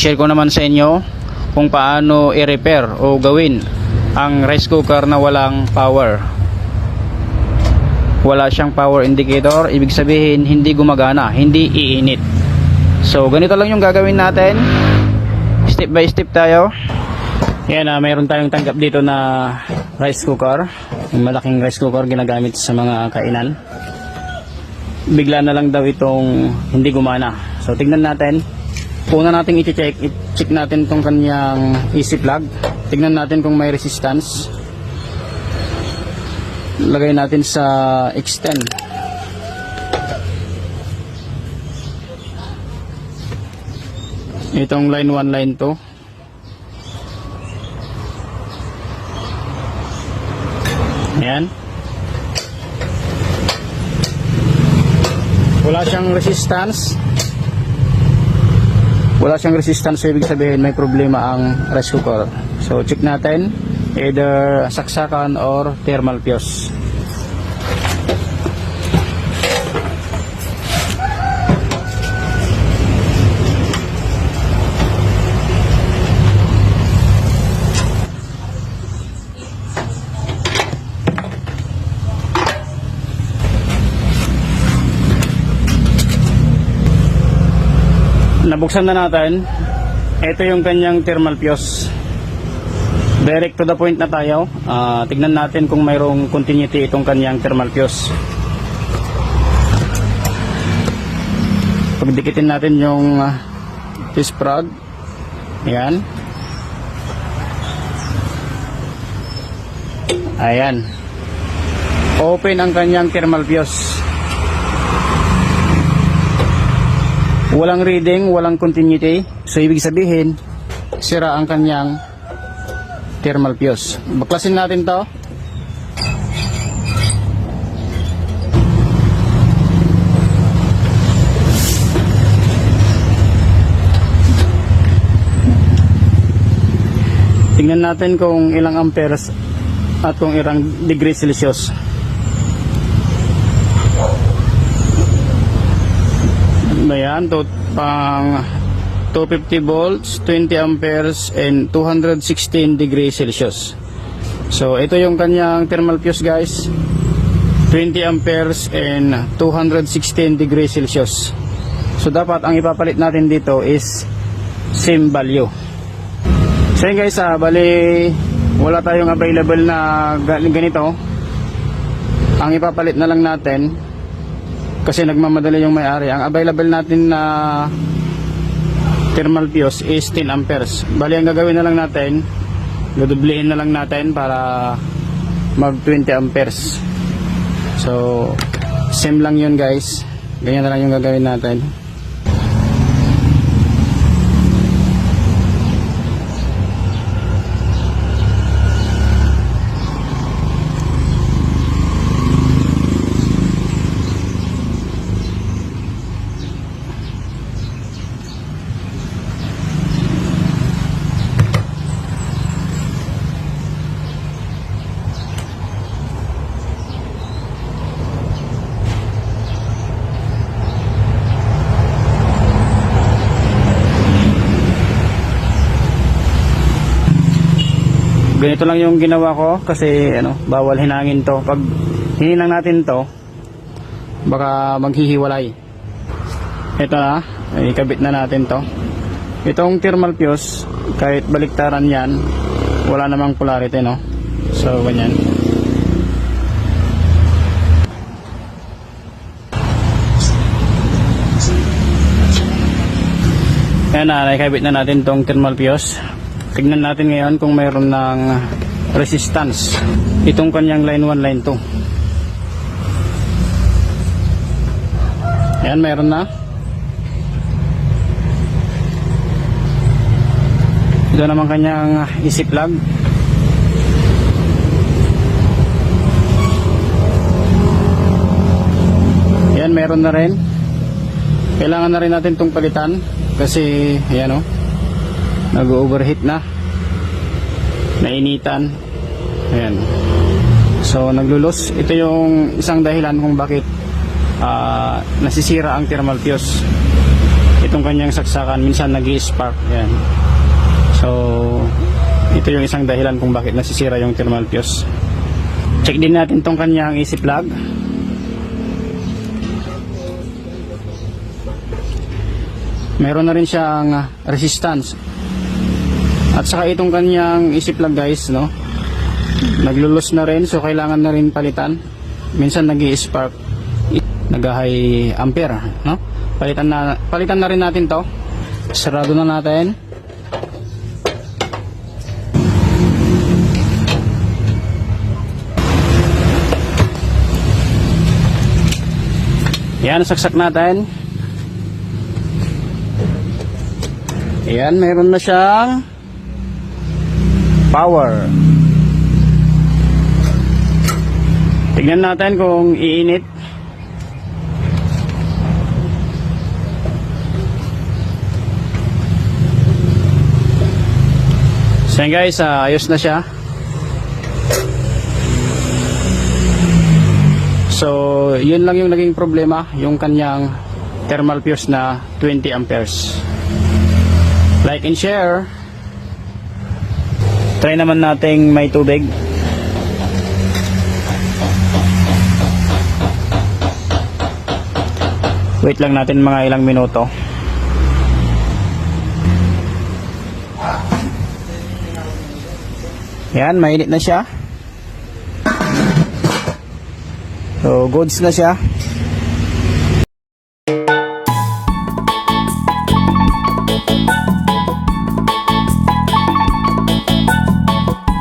i-share ko naman sa inyo kung paano i-repair o gawin ang rice cooker na walang power. Wala siyang power indicator, ibig sabihin hindi gumagana, hindi iinit. So ganito lang yung gagawin natin, step by step tayo. Yan, mayroon tayong tanggap dito na rice cooker, yung malaking rice cooker ginagamit sa mga kainan. Bigla na lang daw itong hindi gumana. So tignan natin. Una natin i-check natin tong kanyang AC plug. Tignan natin kung may resistance. Lagay natin sa X10. Itong line 1, line 2. Ayan. Wala siyang resistance. Wala siyang resistance, so ibig sabihin may problema ang rice cooker. So check natin, either saksakan or thermal fuse. Nabuksan na natin. Ito yung kanyang thermal fuse. Direct to the point na tayo. Tignan natin kung mayroong continuity itong kanyang thermal fuse. Pagdikitin natin yung fuse plug. Ayan. Ayan. Open ang kanyang thermal fuse. Walang reading, walang continuity. So ibig sabihin, sira ang kanyang thermal fuse. Baklasin natin to. Tingnan natin kung ilang amperes at kung ilang degree Celsius. Ayan, pang 250 volts, 20 amperes, and 216 degrees Celsius. So ito yung kanyang thermal fuse, guys. 20 amperes and 216 degrees Celsius. So dapat ang ipapalit natin dito is same value. So yun, guys, bali wala tayong available na ganito. Ang ipapalit na lang natin, kasi nagmamadali yung may-ari, ang available natin na thermal fuse is 10 amperes. Bali ang gagawin na lang natin, dudublihin na lang natin para mag 20 amperes. So same lang yun, guys. Ganyan na lang yung gagawin natin. Ganito lang yung ginawa ko kasi bawal hinangin to. Pag hininang natin to, baka maghihiwalay. Ito na, ikabit na natin to. Itong thermal fuse, kahit baliktaran yan, wala namang polarity, no? So ganyan. Ayan na, nakikabit na natin tong thermal fuse. Tignan natin ngayon kung mayroon ng resistance itong kanyang line 1, line 2. Ayan, mayroon na. Ito naman kanyang AC plug. Ayan, mayroon na rin. Kailangan na rin natin itong palitan kasi ayan, nag-overheat na, nainitan. Ayan. So naglulos. Ito yung isang dahilan kung bakit nasisira ang thermal fuse. Ito itong kanyang saksakan minsan nag-i-spark yan. So ito yung isang dahilan kung bakit nasisira yung thermal fuse. Check din natin itong kanyang AC plug. Meron na rin siyang resistance. At saka itong kanyang AC plug guys, no, naglulus na rin, so kailangan na rin palitan. Minsan nag-i-spark, nag-high ampere, no? Palitan na rin natin to. Sarado na natin. Yan, saksak natin. Yan, meron na siyang power. Tignan natin kung iinit. So yan guys, ayos na siya. So yun lang yung naging problema, yung kanyang thermal fuse na 20 amperes. Like and share. Try naman nating may tubig. Wait lang natin mga ilang minuto. Yan, mainit na siya. So, goods na siya.